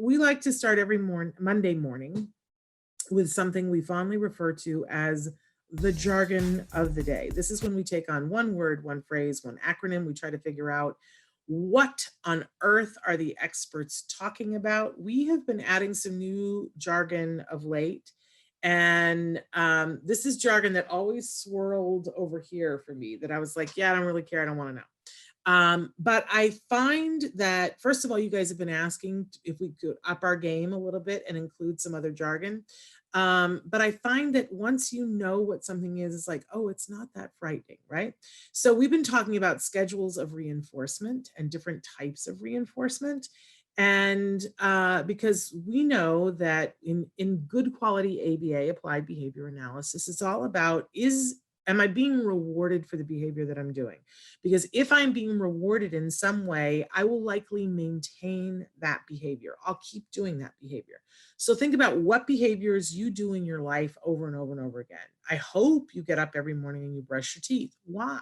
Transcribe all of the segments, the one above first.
We like to start every Monday morning with something we fondly refer to as the jargon of the day. This is when we take on one word, one phrase, one acronym. We try to figure out what on earth are the experts talking about. We have been adding some new jargon of late. And this is jargon that always swirled over here for me that I was like, yeah, I don't really care. I don't want to know. But I find that, first of all, you guys have been asking if we could up our game a little bit and include some other jargon. But I find that once you know what something is, it's like, oh, it's not that frightening, right? So we've been talking about schedules of reinforcement and different types of reinforcement. And because we know that in good quality ABA, applied behavior analysis, it's all about am I being rewarded for the behavior that I'm doing? Because if I'm being rewarded in some way, I will likely maintain that behavior. I'll keep doing that behavior. So think about what behaviors you do in your life over and over and over again. I hope you get up every morning and you brush your teeth. Why?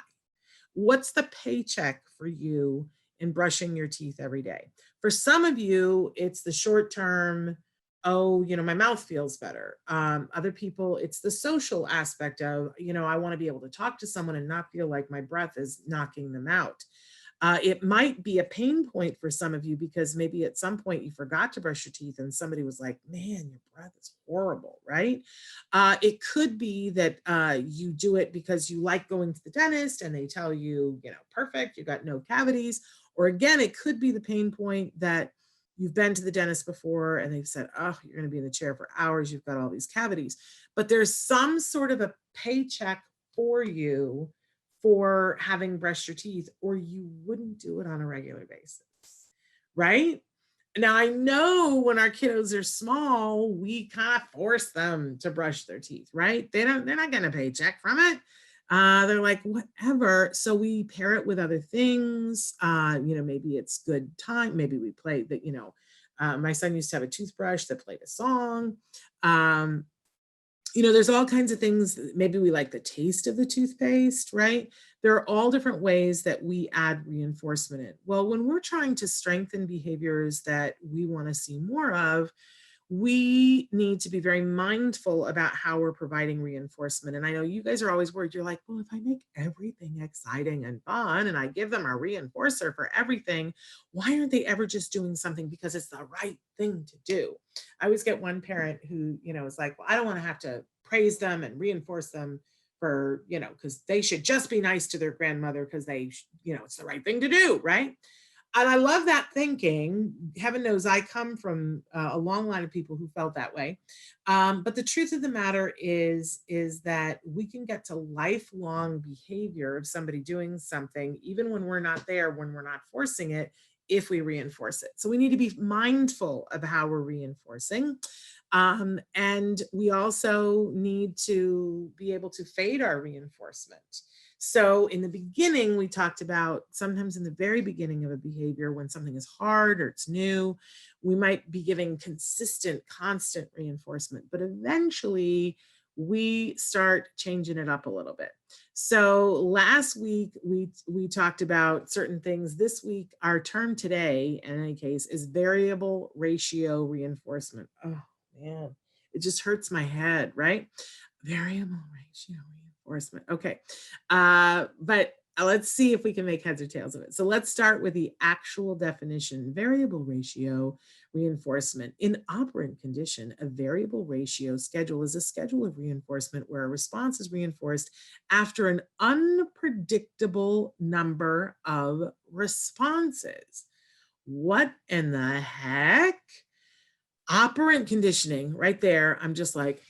What's the paycheck for you in brushing your teeth every day? For some of you, it's the short term, oh, my mouth feels better. Other people, it's the social aspect of, I want to be able to talk to someone and not feel like my breath is knocking them out. It might be a pain point for some of you because maybe at some point you forgot to brush your teeth and somebody was like, man, your breath is horrible, right? It could be that you do it because you like going to the dentist and they tell you, perfect, you got no cavities. Or again, it could be the pain point that you've been to the dentist before and they've said, oh, you're going to be in the chair for hours, you've got all these cavities. But there's some sort of a paycheck for you for having brushed your teeth, or you wouldn't do it on a regular basis, right? Now, I know when our kiddos are small, we kind of force them to brush their teeth, right? They're not getting a paycheck from it. They're like, whatever. So we pair it with other things. Maybe it's good time. Maybe we play that, my son used to have a toothbrush that played a song. There's all kinds of things. Maybe we like the taste of the toothpaste, right? There are all different ways that we add reinforcement in. Well, when we're trying to strengthen behaviors that we want to see more of, we need to be very mindful about how we're providing reinforcement. And I know you guys are always worried. You're like, well, if I make everything exciting and fun and I give them a reinforcer for everything, why aren't they ever just doing something because it's the right thing to do? I always get one parent who, is like, well, I don't want to have to praise them and reinforce them for, because they should just be nice to their grandmother because it's the right thing to do, right? And I love that thinking. Heaven knows I come from a long line of people who felt that way. But the truth of the matter is that we can get to lifelong behavior of somebody doing something, even when we're not there, when we're not forcing it, if we reinforce it. So we need to be mindful of how we're reinforcing. And we also need to be able to fade our reinforcement. So in the beginning, we talked about sometimes in the very beginning of a behavior, when something is hard or it's new, we might be giving consistent, constant reinforcement, but eventually we start changing it up a little bit. So last week, we talked about certain things. This week, our term today, in any case, is variable ratio reinforcement. Oh man, it just hurts my head, right? Variable ratio reinforcement. Okay. But let's see if we can make heads or tails of it. So let's start with the actual definition. Variable ratio reinforcement. In operant condition, a variable ratio schedule is a schedule of reinforcement where a response is reinforced after an unpredictable number of responses. What in the heck? Operant conditioning, right there. I'm just like,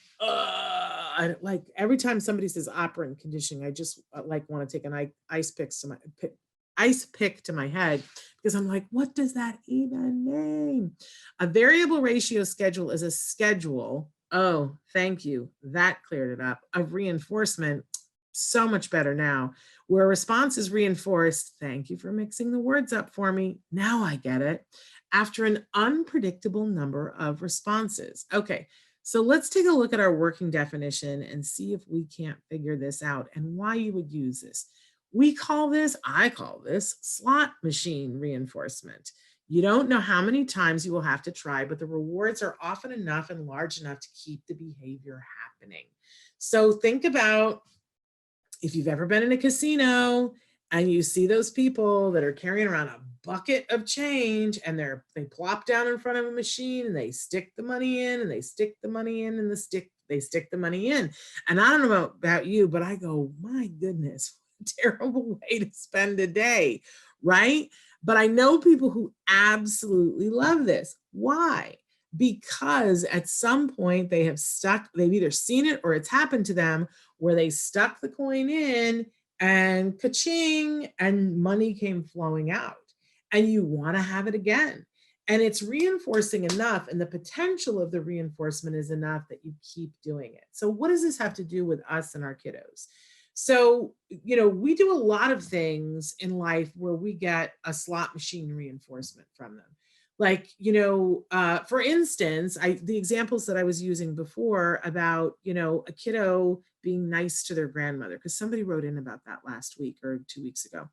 like every time somebody says operant conditioning, I just like want to take an ice pick to my head because I'm like, what does that even mean? A variable ratio schedule is a schedule. Oh, thank you. That cleared it up. Of reinforcement. So much better now. Where a response is reinforced. Thank you for mixing the words up for me. Now I get it. After an unpredictable number of responses. Okay. So let's take a look at our working definition and see if we can't figure this out and why you would use this. I call this slot machine reinforcement. You don't know how many times you will have to try, but the rewards are often enough and large enough to keep the behavior happening. So think about if you've ever been in a casino and you see those people that are carrying around a bucket of change and they plop down in front of a machine and they stick the money in and they stick the money in and they stick the money in. And I don't know about you, but I go, my goodness, what a terrible way to spend a day, right? But I know people who absolutely love this. Why? Because at some point they've either seen it or it's happened to them where they stuck the coin in and ka-ching, and money came flowing out. And you want to have it again. And it's reinforcing enough, and the potential of the reinforcement is enough that you keep doing it. So, what does this have to do with us and our kiddos? So, we do a lot of things in life where we get a slot machine reinforcement from them. Like, for instance, the examples that I was using before about, a kiddo being nice to their grandmother, because somebody wrote in about that last week or 2 weeks ago.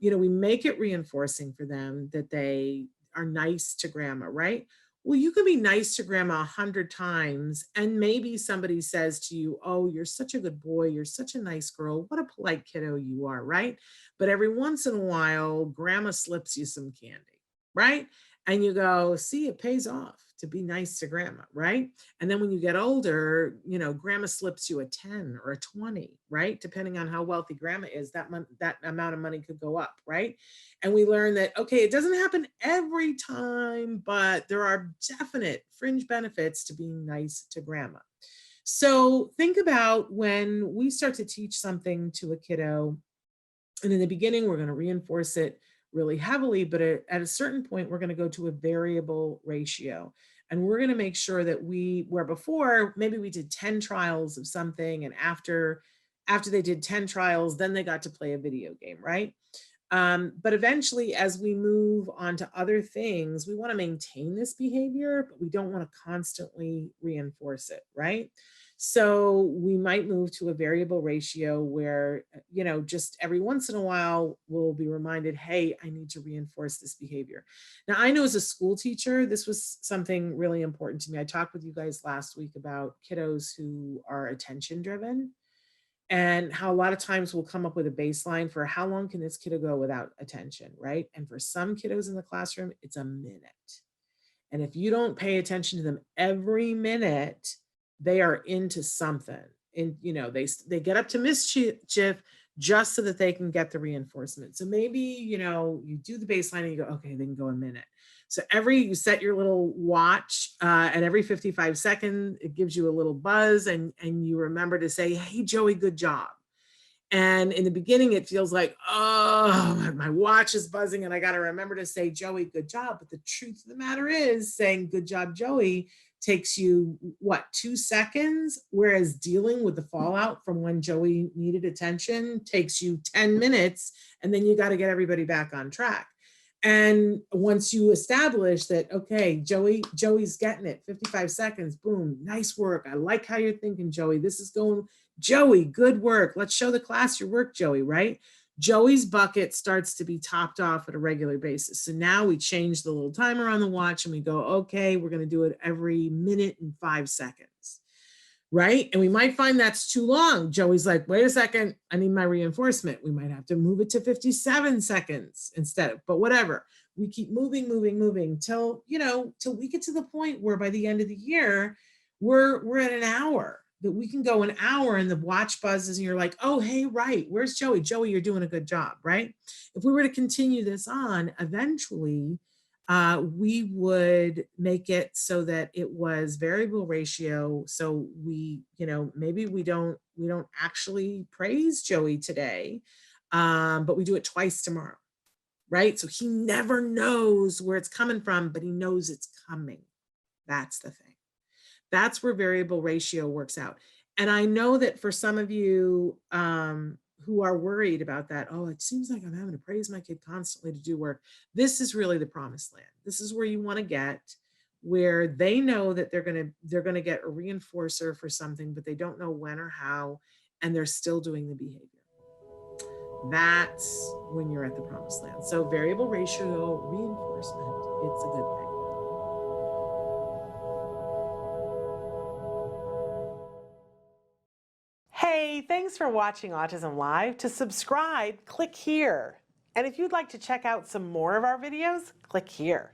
We make it reinforcing for them that they are nice to grandma, right? Well, you can be nice to grandma 100 times, and maybe somebody says to you, oh, you're such a good boy, you're such a nice girl, what a polite kiddo you are, right? But every once in a while, grandma slips you some candy, right? And you go, see, it pays off to be nice to grandma, right? And then when you get older, grandma slips you a 10 or a 20, right? Depending on how wealthy grandma is, that amount of money could go up, right? And we learn that, okay, it doesn't happen every time, but there are definite fringe benefits to being nice to grandma. So think about when we start to teach something to a kiddo, and in the beginning, we're going to reinforce it really heavily, but at a certain point, we're going to go to a variable ratio. And we're going to make sure that where before, maybe we did 10 trials of something, and after they did 10 trials, then they got to play a video game, right? But eventually, as we move on to other things, we want to maintain this behavior, but we don't want to constantly reinforce it, right? So we might move to a variable ratio where, just every once in a while, we'll be reminded, hey, I need to reinforce this behavior. Now, I know as a school teacher, this was something really important to me. I talked with you guys last week about kiddos who are attention driven, and how a lot of times we'll come up with a baseline for how long can this kiddo go without attention, right? And for some kiddos in the classroom, it's a minute. And if you don't pay attention to them every minute, they are into something. And they get up to mischief just so that they can get the reinforcement. So maybe, you do the baseline and you go, okay, they can go a minute. So you set your little watch, and every 55 seconds, it gives you a little buzz, and you remember to say, hey, Joey, good job. And in the beginning, it feels like, oh, my watch is buzzing and I got to remember to say, Joey, good job. But the truth of the matter is saying, good job, Joey, takes you, 2 seconds? Whereas dealing with the fallout from when Joey needed attention takes you 10 minutes. And then you got to get everybody back on track. And once you establish that, okay, Joey's getting it, 55 seconds, boom, nice work. I like how you're thinking, Joey. This is going, Joey, good work. Let's show the class your work, Joey, right? Joey's bucket starts to be topped off at a regular basis. So now we change the little timer on the watch and we go, okay, we're going to do it every minute and 5 seconds. Right? And we might find that's too long. Joey's like, wait a second, I need my reinforcement. We might have to move it to 57 seconds instead, but whatever. We keep moving till we get to the point where by the end of the year, we're at an hour, that we can go an hour and the watch buzzes and you're like, oh, hey, right, where's Joey? Joey, you're doing a good job, right? If we were to continue this on, eventually, we would make it so that it was variable ratio. So maybe we don't actually praise Joey today, but we do it twice tomorrow, right? So he never knows where it's coming from, but he knows it's coming. That's the thing. That's where variable ratio works out. And I know that for some of you, who are worried about that, oh, it seems like I'm having to praise my kid constantly to do work. This is really the promised land. This is where you want to get, where they know that they're going to get a reinforcer for something, but they don't know when or how, and they're still doing the behavior. That's when you're at the promised land. So variable ratio reinforcement, it's a good thing. Hey, thanks for watching Autism Live. To subscribe, click here. And if you'd like to check out some more of our videos, click here.